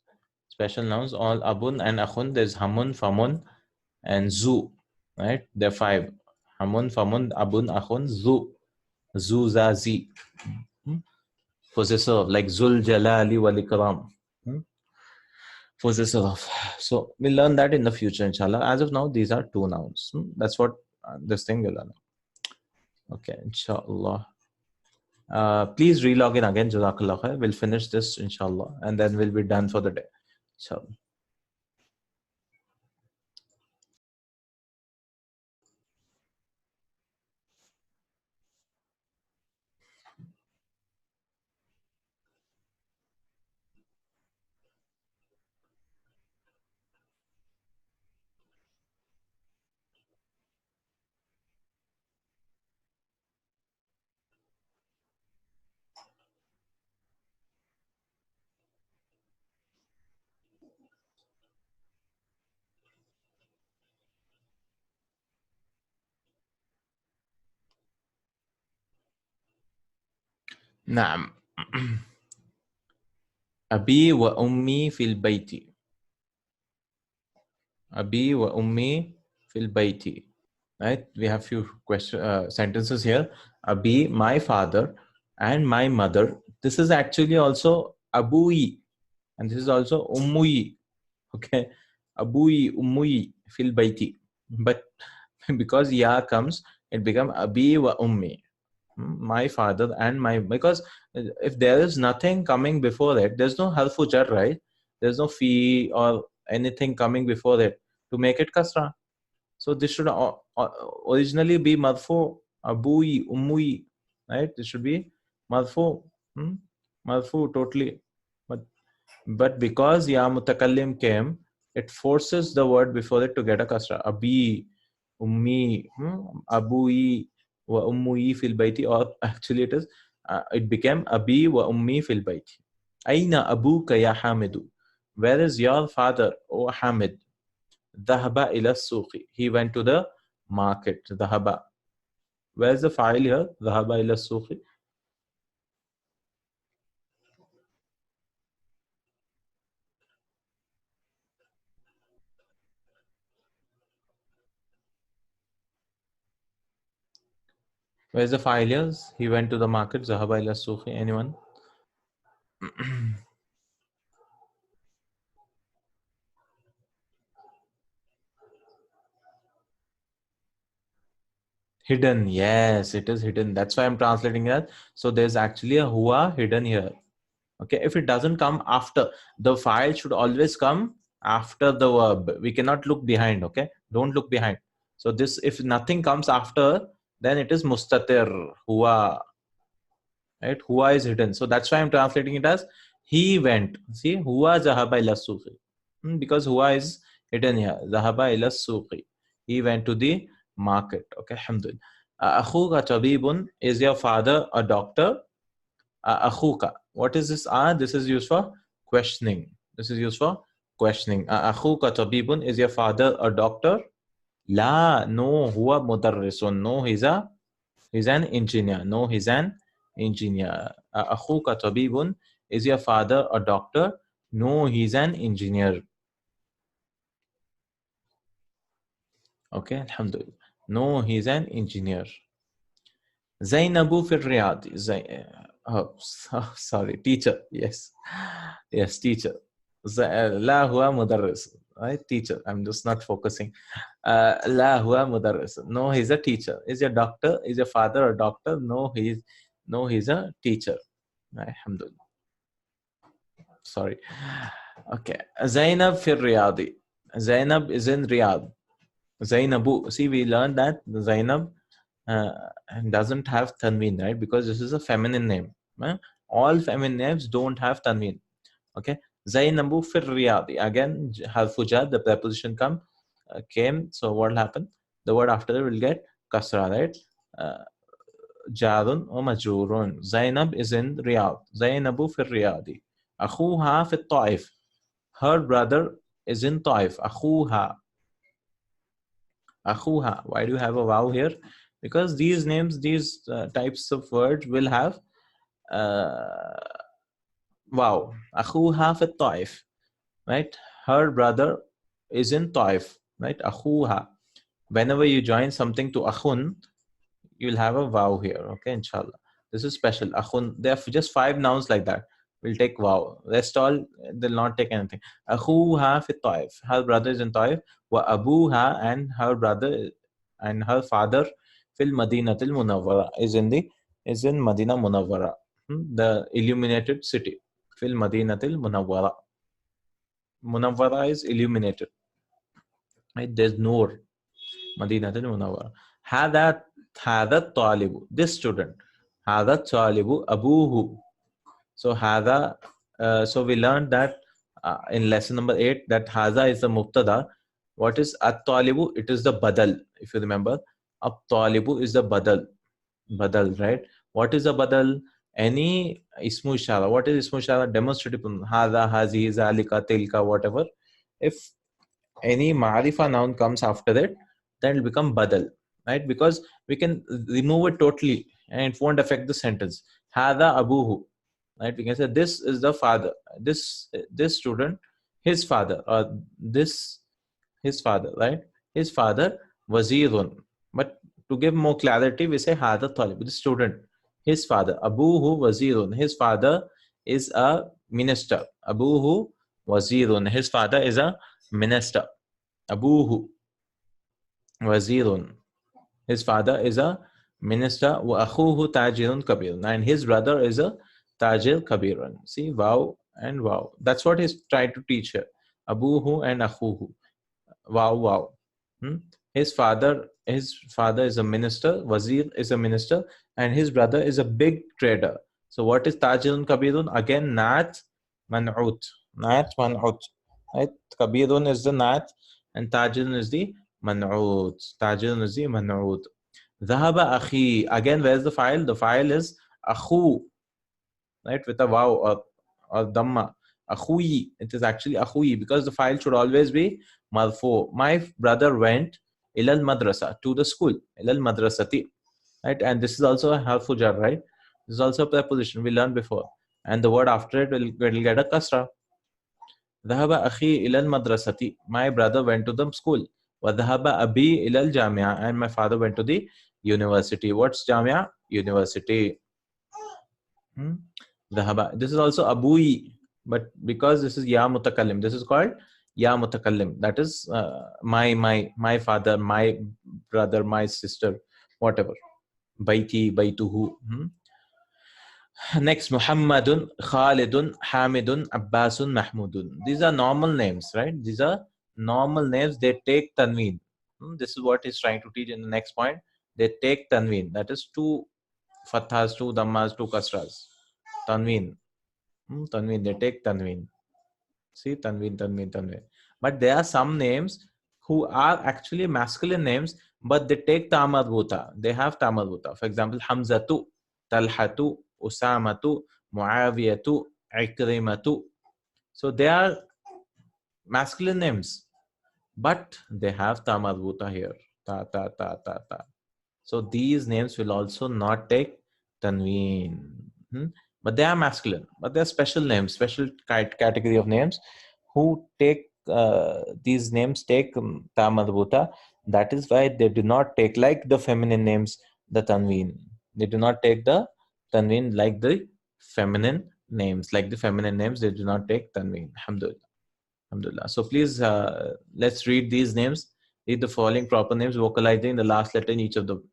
Special nouns. All Abun and Akhun. There's Hamun, Famun, and Zu. Right? There are 5. Hamun, Famun, Abun, Akhun, Zu. Zu, Za, Zi. Possessor of, like Zul, Jalali, Wal Ikram. Possessor of. So we'll learn that in the future, inshallah. As of now, these are 2 nouns. That's what this thing will learn. Okay, inshallah. Please relog in again, Jazakallah khair. We'll finish this, inshallah, and then we'll be done for the day. Inshallah. نعم. أبي وأمي في البيت. أبي وأمي في البيت. Right? We have few sentences here. Abi, my father, and my mother. This is actually also Abui, and this is also Ummui. Okay, Abui, Ummui fil baiti. But because ya comes, it become Abi wa Ummi. My father and my, because if there is nothing coming before it, there's no harfu jar, right? There's no fi or anything coming before it to make it kasra. So this should originally be marfu, abui, ummui, right? This should be marfu, marfu totally. But because ya mutakallim came, it forces the word before it to get a kasra. Abi, ummi, abui, wa ummui fil baiti, or actually it became abi wa ummi fil baiti. Aina abuka ya Hamidu? Where is your father, O Hamid? Dhahaba ila suqi. He went to the market. Dhahaba. Where's the file here? Dhahaba ila suqi. Where's the failures? He went to the market. Zahaba ila suqi. Anyone? Hidden. Yes, it is hidden. That's why I'm translating that. So there's actually a huwa hidden here. Okay, if it doesn't come after, the file should always come after the verb. We cannot look behind. Okay, don't look behind. So this, if nothing comes after, then it is mustatir. Huwa, right? Huwa is hidden. So that's why I'm translating it as he went. See, huwa zahaba ila suqi. Because huwa is hidden here. Zahaba ila suqi. He went to the market. Okay, alhamdulillah. Akhuka tabibun, is your father a doctor? Akhuka. What is this? This is used for questioning. This is used for questioning. Akhuka tabibun, is your father a doctor? La, no, huwa mudarrisun. No, he's an engineer. No, he's an engineer. Akhuka tabibun, is your father a doctor? No, he's an engineer. Okay, alhamdulillah. No, he's an engineer. Zainabu fil Riyadh. Sorry, teacher. Yes, yes, teacher. La huwa mudarris. Right, teacher. I'm just not focusing. La huwa mudarris. No, he's a teacher. Is your doctor? Is your father a doctor? No, he's a teacher. Alhamdulillah. Sorry. Okay. Zainab fil Riyadh. Zainab is in Riyadh. Zainabu. See, we learned that Zainab uh, doesn't have tanween, right? Because this is a feminine name. All feminine names don't have tanween. Okay. Zainabu fir Riyadi. Again, harfuja, the preposition came. So what will happen? The word after it will get kasra, right? Jarun or majurun. Zainab is in Riyadh. Zainabu fir Riyadi. Akhuha fit Taif. Her brother is in Taif. Akhuha. Akhuha. Why do you have a wow here? Because these names, these types of words will have wow. Akhuha fi Taif. Right? Her brother is in Taif. Right? Akhuha. Whenever you join something to akhun, you'll have a wow here. Okay, inshallah. This is special. Akhun. There are just 5 nouns like that. We'll take wow. Rest all, they'll not take anything. Akhuha fi Taif. Her brother is in Taif. Wa abuha, and her brother and her father fil Madinatil Munawwara is in Madina Munawwara, the illuminated city. Fil Madinatil Munawwara. Munawwara is illuminated. Right? There's Noor. Madinatil Munawwara. Hada talibu. This student. Hada talibu abuhu. So hada. So we learned that in lesson number 8 that hada is the mubtada. What is at-talibu? It is the badal. If you remember, at-talibu is the badal. Badal, right? What is a badal? Any ismu ishara. What is ismu ishara? Demonstrative pronoun. Hada, hazi, zalika, tilka, whatever. If any ma'rifa noun comes after it, then it will become badal, right? Because we can remove it totally and it won't affect the sentence. Hada abuhu, right? We can say this is the father. This student, his father, or this his father, right? His father wazirun. But to give more clarity, we say hada talib, the student, his father. Abuhu wazirun. His father is a minister. Abuhu wazirun. His father is a minister. Abuhu wazirun. His father is a minister. Wa akhuhu tajirun kabirun. And his brother is a tajir kabirun. See, wow and wow. That's what he's trying to teach here. Abuhu and akhuhu. Wow, wow. His father is a minister. Wazir is a minister, and his brother is a big trader. So what is tajirun kabirun? Again, nat man'ut. Nat man'ut. Right? Kabirun is the nat, and tajirun is the man'ut. Tajirun is the man'ut. Dhahaba akhi. Again, where's the file? The file is akhu, right? With a wow or dhamma. Akhuyi. It is actually akhuyi because the file should always be marfu. My brother went ilal madrasa, to the school. Ilal madrasati. Right? And this is also a harfu jar, right? This is also a preposition we learned before. And the word after it will get a kasra. Dhahaba akhi ilal madrasati. My brother went to the school. Wa dhahaba abi ilal jamia. And my father went to the university. What's jamia? University. Dhahaba. This is also abui, but because this is ya mutakallim, this is called ya mutakallim. That is my father, my brother, my sister, whatever. Baiti, baituhu. Next, Muhammadun, Khalidun, Hamidun, Abbasun, Mahmudun. These are normal names, right? These are normal names. They take tanween. This is what he's trying to teach in the next point. They take tanween. That is two fathas, two dhammas, two kasras. Tanween. Tanween. They take tanween. See, tanween, tanween, tanween. But there are some names who are actually masculine names, but they take tamadbuta. They have tamadbuta. For example, Hamzatu, Talhatu, Usamatu, Muawiyatu, Ikrimatu. So they are masculine names, but they have tamadbuta here. Ta, ta, ta, ta, ta. So these names will also not take tanween. But they are masculine. But they are special names, special category of names who take these names take ta madbuta. That is why they do not take like the feminine names the tanween. They do not take the tanween like the feminine names. Like the feminine names, they do not take tanween. Alhamdulillah. Alhamdulillah. So please let's read these names. Read the following proper names, vocalizing the last letter in each of them.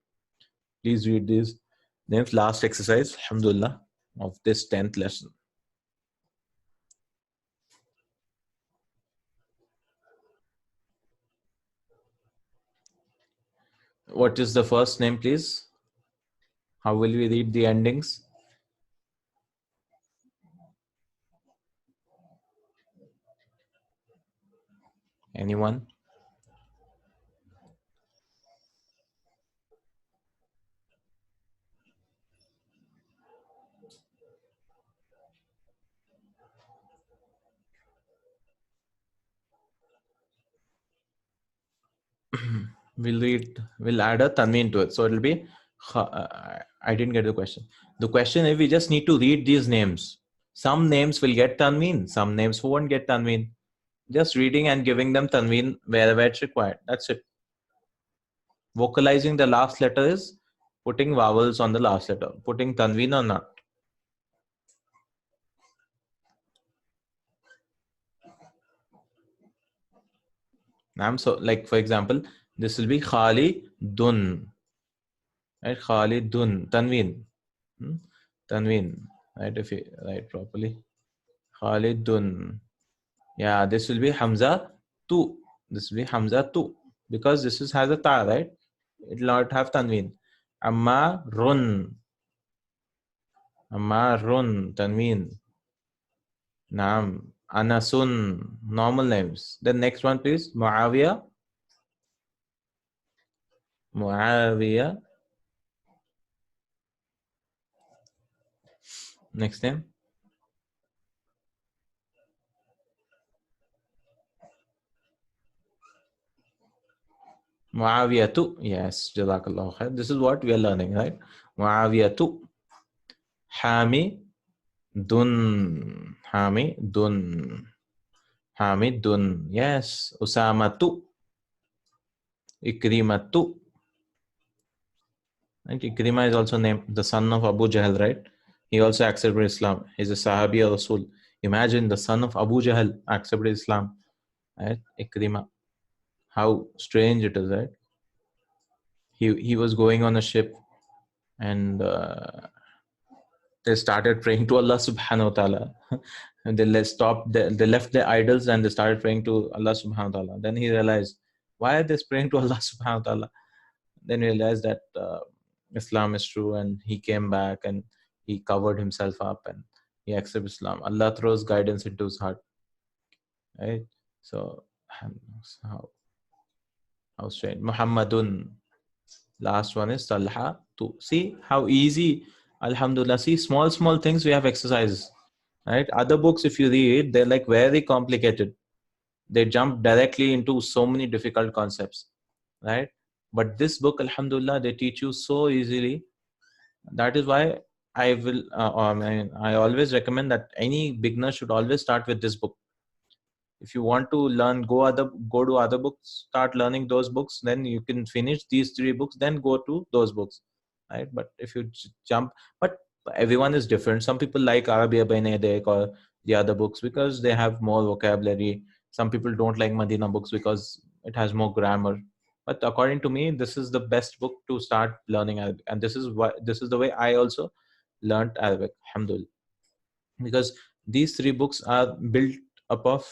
Please read these names. Last exercise, alhamdulillah, of this 10th lesson. What is the first name, please? How will we read the endings? Anyone? We'll add a tanween to it. So it'll be, I didn't get the question. The question is we just need to read these names. Some names will get tanween, some names won't get tanween. Just reading and giving them tanween wherever it's required. That's it. Vocalizing the last letter is putting vowels on the last letter. Putting tanween or not. So like for example, this will be Khalidun. Right? Khalidun. Tanween. Tanween. Right? If you write properly. Khalidun. Yeah, this will be Hamza tu. This will be Hamza tu. Because this has a ta, right? It will not have tanween. Ammarun. Ammarun. Tanween. Naam. Anasun. Normal names. The next one, please. Muawiyah. Muawiyah. Next name. Muawiyatu. Yes, Jazakallah khair. This is what we are learning, right? Muawiyatu. Hamidun. Hamidun. Hamidun. Yes. Usamatu. Ikrimatu. And Ikrima is also named the son of Abu Jahl, right? He also accepted Islam. He's a Sahabi or Rasul. Imagine the son of Abu Jahl accepted Islam. Right? Ikrima. How strange it is, right? He was going on a ship and they started praying to Allah subhanahu wa ta'ala. And they left their idols and they started praying to Allah subhanahu wa ta'ala. Then he realized, why are they praying to Allah subhanahu wa ta'ala? Then he realized that Islam is true, and he came back and he covered himself up and he accepted Islam. Allah throws guidance into his heart. Right? So how strange. Muhammadun. Last one is Talha. To see how easy. Alhamdulillah. See, small things we have exercises. Right? Other books, if you read, they're like very complicated. They jump directly into so many difficult concepts. Right? But this book, alhamdulillah, they teach you so easily. That is why I will. I always recommend that any beginner should always start with this book. If you want to learn, go to other books, start learning those books, then you can finish these 3 books, then go to those books, right? But if you jump, but everyone is different. Some people like Arabiya Bain Yadayk or the other books because they have more vocabulary. Some people don't like Madina books because it has more grammar. But according to me, this is the best book to start learning Arabic, and this is the way I also learned Arabic, alhamdulillah, because these 3 books are built up of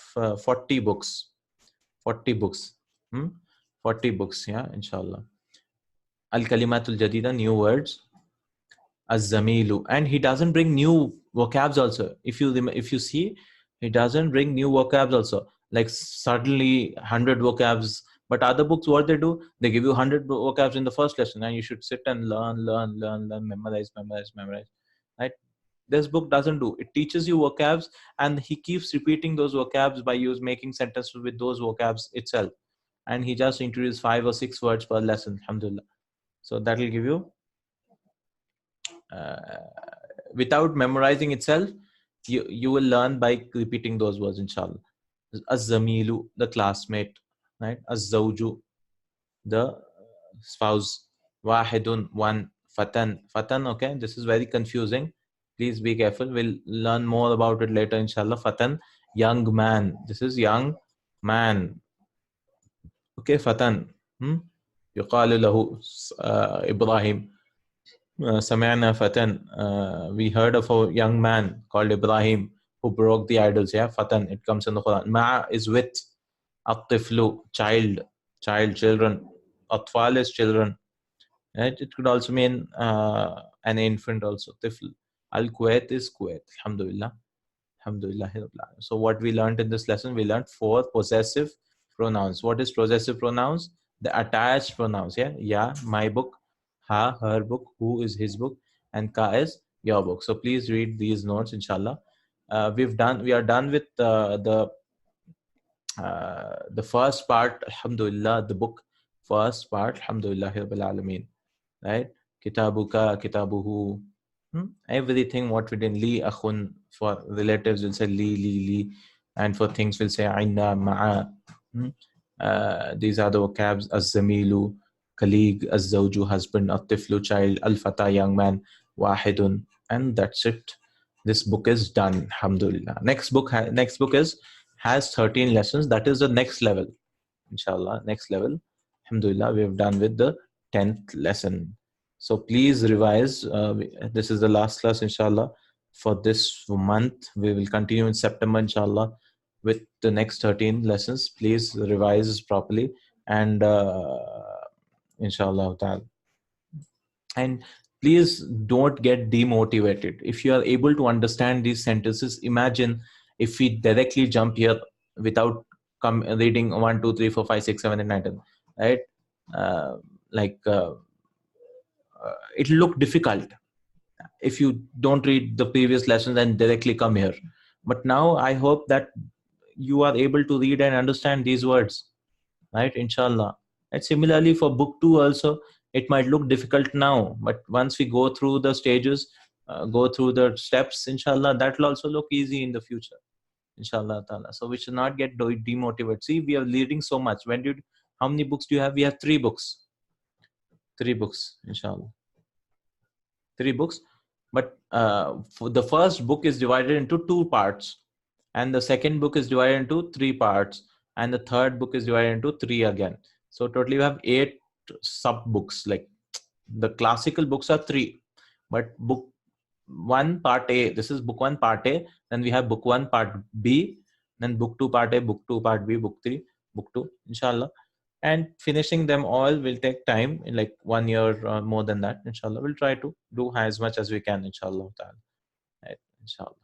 40 books. 40 books. Hmm? 40 books, yeah, inshallah. Al Kalimatul Jadida, new words. Az-Zamilu, and he doesn't bring new vocabs also. If you see, he doesn't bring new vocabs also. Like suddenly 100 vocabs. But other books, what they do, they give you 100 vocabs in the first lesson, and you should sit and learn, memorize. Right? This book doesn't do. It teaches you vocabs, and he keeps repeating those vocabs by making sentences with those vocabs itself. And he just introduces 5 or 6 words per lesson, alhamdulillah. So that will give you without memorizing itself, you will learn by repeating those words, inshallah. Az-Zamilu, the classmate, right? Az-Zawju, the spouse. Wahidun, one. Fatan, okay? This is very confusing. Please be careful. We'll learn more about it later, inshallah. Fatan, young man. This is young man. Okay, Fatan. يقال له إبراهيم. Samana Fatan, we heard of a young man called Ibrahim who broke the idols. Yeah, Fatan, it comes in the Quran. Ma'a is with. At-tiflu, children. Atfal is children. Right? It could also mean an infant also. Tifl. Al-Kuwait is Kuwait. Alhamdulillah. Alhamdulillah. So what we learned in this lesson, we learned 4 possessive pronouns. What is possessive pronouns? The attached pronouns. Yeah, my book. Ha, her book. Who is his book. And ka is your book. So please read these notes, inshallah. We are done with the first part, alhamdulillah, the book. First part, alhamdulillah, rabbil alameen. Right? Kitabuka, kitabuhu. Everything what we did. Li akhun, for relatives will say li. And for things will say aina, ma'a. These are the vocabs. Az-zamilu, colleague. Az-zawju, husband. At-tiflu, child. Al-fata, young man. Wahidun. And that's it. This book is done, alhamdulillah. Next book has 13 lessons. That is the next level, inshallah. Next level, alhamdulillah, we have done with the 10th lesson. So please revise. This is the last class, inshallah, for this month. We will continue in September, inshallah, with the next 13 lessons. Please revise properly, and inshallah ta'ala. And please don't get demotivated. If you are able to understand these sentences, imagine if we directly jump here without reading 1, 2, 3, 4, 5, 6, 7, and 9, 10, right? It'll look difficult if you don't read the previous lessons and directly come here. But now I hope that you are able to read and understand these words, right? Inshallah. And similarly for book 2 also, it might look difficult now, but once we go through the stages, go through the steps, inshallah, that will also look easy in the future, inshallah ta'ala. So we should not get demotivated. See, we are reading so much. How many books do you have? We have 3 books. 3 books, inshallah. 3 books. But for the first book is divided into 2 parts, and the second book is divided into 3 parts, and the third book is divided into 3 again. So totally we have 8 sub books. Like the classical books are 3, but book 1 part A, this is book 1 part A, then we have book 1 part B, then book 2 part A, book 2 part B, book 3, book 2, inshallah. And finishing them all will take time, in like 1 year or more than that, inshallah. We'll try to do as much as we can, inshallah. Right, inshallah.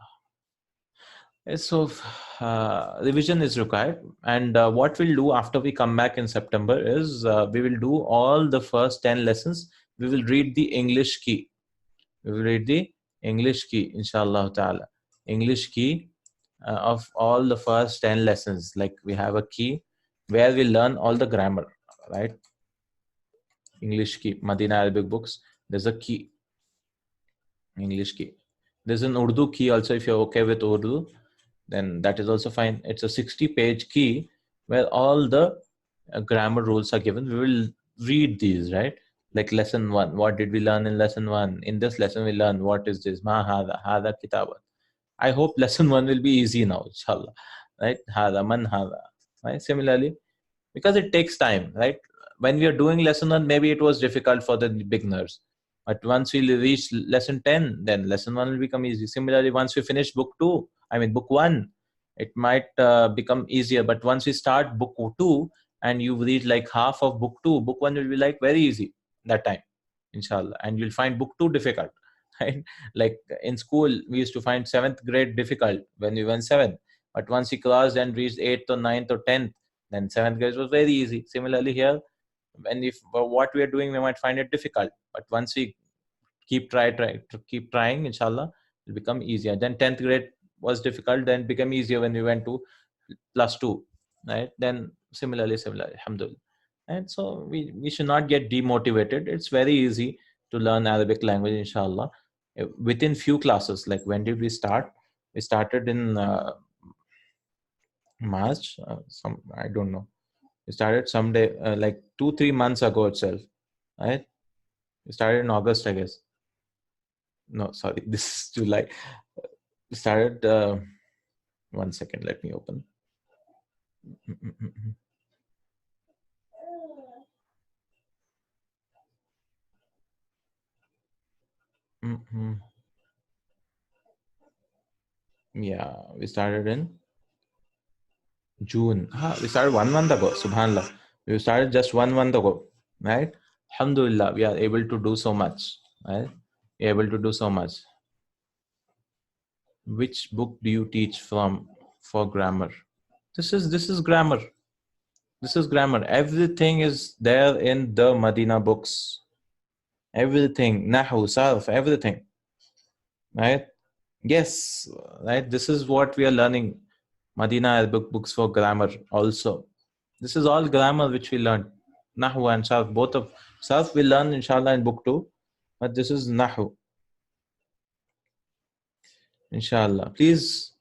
So revision is required, and what we'll do after we come back in September is we will do all the first 10 lessons. We will read the English key. We will read the English key, inshallah ta'ala. English key of all the first 10 lessons. Like we have a key where we learn all the grammar, right? English key, Madina Arabic books. There's a key, English key. There's an Urdu key also, if you're okay with Urdu. then that is also fine. It's a 60-page key where all the grammar rules are given. We will read these, right? Like lesson 1, what did we learn in lesson 1? In this lesson we learn what is this, ma hada kitabat. I hope lesson 1 will be easy now, inshallah, right? Hada man hada, right? Similarly, because it takes time, right? When we are doing lesson 1, maybe it was difficult for the beginners, but once we reach lesson 10, then lesson 1 will become easy. Similarly, once we finish book 2, I mean book 1, it might become easier, but once we start book 2 and you read like half of book 2, book 1 will be like very easy that time, inshallah, and you'll find book 2 difficult. Right? Like in school we used to find 7th grade difficult when we went 7th, but once we crossed and reached 8th or 9th or 10th, then 7th grade was very easy. Similarly here, when if what we are doing, we might find it difficult, but once we keep trying, inshallah, it'll become easier. Then 10th grade was difficult, then become easier when we went to plus 2, right? Then similarly, alhamdulillah. And so we should not get demotivated. It's very easy to learn Arabic language, inshallah. Within few classes. Like when did we start? We started in March, some, I don't know. We started someday, like 2-3 months ago itself, right? We started in August, I guess. No, sorry, this is July. We started, 1 second, let me open. Yeah, we started in June. We started 1 month ago, subhanallah. We started just 1 month ago, right? Alhamdulillah, we are able to do so much, right? We are able to do so much. Which book do you teach from for grammar? This is grammar. This is grammar. Everything is there in the Madina books. Everything, nahu, sarf, everything, right? Yes, right. This is what we are learning. Madina Arabic books for grammar also. This is all grammar which we learn. Nahu and sarf, both of sarf we learn inshallah in book 2, but this is nahu, inshallah. Please,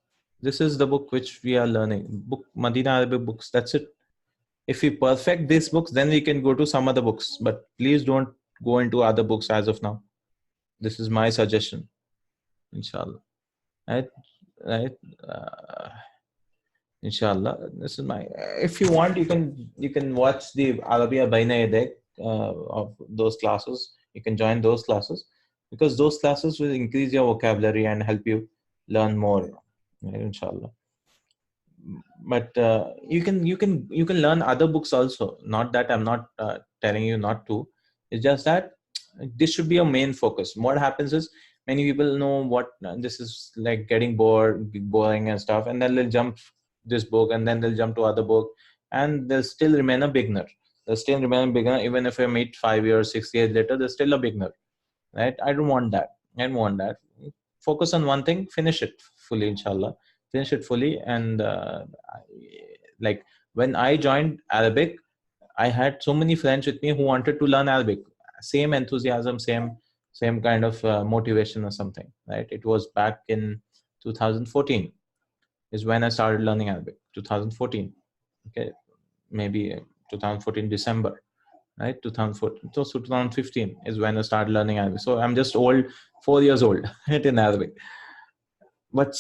this is the book which we are learning. Book Madina Arabic books. That's it. If we perfect these books, then we can go to some other books. But please don't go into other books as of now. This is my suggestion, inshallah. Right, right. Inshallah, this is my. If you want, you can watch the Arabia Baina Yadayk of those classes. You can join those classes because those classes will increase your vocabulary and help you learn more, right, inshallah. But you can learn other books also. Not that I'm not telling you not to. It's just that this should be your main focus. What happens is many people know what this is like, getting boring and stuff, and then they'll jump this book and then they'll jump to other book, and they'll still remain a beginner. They'll still remain a beginner even if I meet 5 years, 6 years later. They're still a beginner, right? I don't want that. I don't want that. Focus on one thing, finish it fully, inshallah. Finish it fully. And like when I joined Arabic, I had so many friends with me who wanted to learn Arabic. Same enthusiasm, same kind of motivation or something, right? It was back in 2014 is when I started learning Arabic. 2014, okay, maybe 2014 December, right? 2014, so 2015 is when I started learning Arabic. So I'm just old, 4 years old in Arabic. But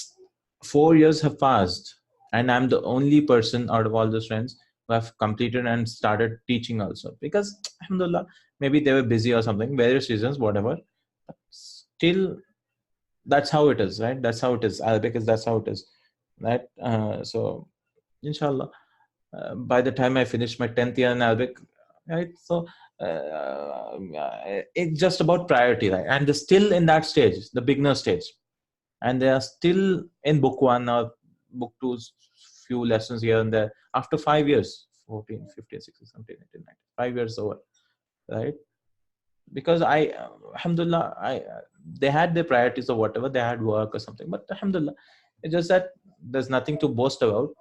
4 years have passed, and I'm the only person out of all those friends who have completed and started teaching also. Because, alhamdulillah, maybe they were busy or something, various reasons, whatever. But still, that's how it is, right? That's how it is. Arabic is that's how it is, right? So, inshallah, by the time I finish my 10th year in Arabic, right? So, it's just about priority, right? And they're still in that stage, the beginner stage, and they are still in book 1 or book 2's few lessons here and there after 5 years, 14, 15, 16, 17, 18, 19, 5 years over, right? Because alhamdulillah, they had their priorities or whatever, they had work or something, but alhamdulillah, it's just that there's nothing to boast about.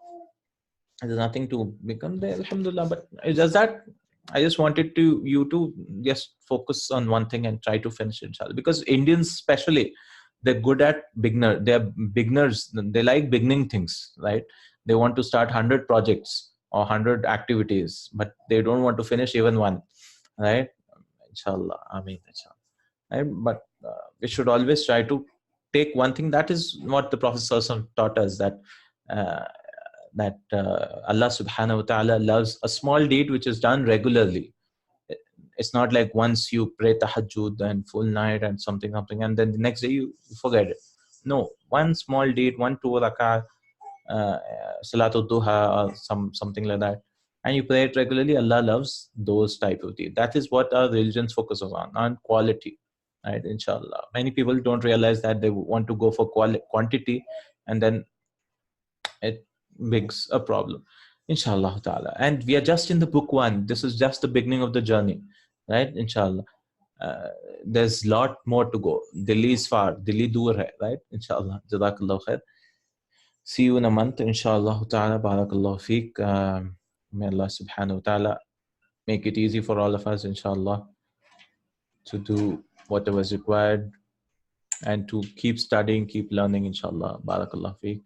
There's nothing to become there, alhamdulillah. But it's just that I just wanted you to just focus on one thing and try to finish it, inshallah. Because Indians especially, they're good at they're beginners. They like beginning things, right? They want to start 100 projects or 100 activities, but they don't want to finish even one, right? Inshallah, I mean, inshallah. Right? But we should always try to take one thing. That is what the Prophet ﷺ taught us, that Allah subhanahu wa ta'ala loves a small deed which is done regularly. It's not like once you pray tahajjud and full night and something, and then the next day you forget it. No, one small deed, 2 rak'ah, salatul duha, or something like that, and you pray it regularly. Allah loves those type of deeds. That is what our religions focuses on quality, right? Inshallah. Many people don't realize that. They want to go for quantity, and then it makes a problem. Inshallah ta'ala. And we are just in the book 1. This is just the beginning of the journey, right? Inshallah. There's a lot more to go. Delhi is far, Delhi dur hai, right? Inshallah. Jazakallah khair. See you in a month, inshallah ta'ala. Barakallahu feek. May Allah subhanahu wa ta'ala make it easy for all of us, inshallah, to do whatever is required and to keep studying, keep learning, inshallah. Barakallahu feek.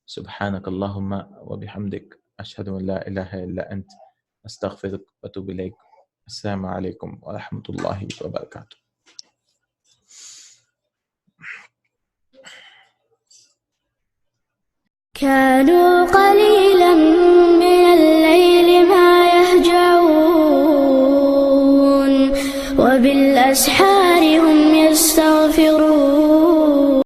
سبحانك اللهم وبحمدك أشهد أن لا إله إلا أنت أستغفرك وأتوب إليك. السلام عليكم ورحمة الله وبركاته. كانوا قليلا من الليل ما يهجعون وبالأسحار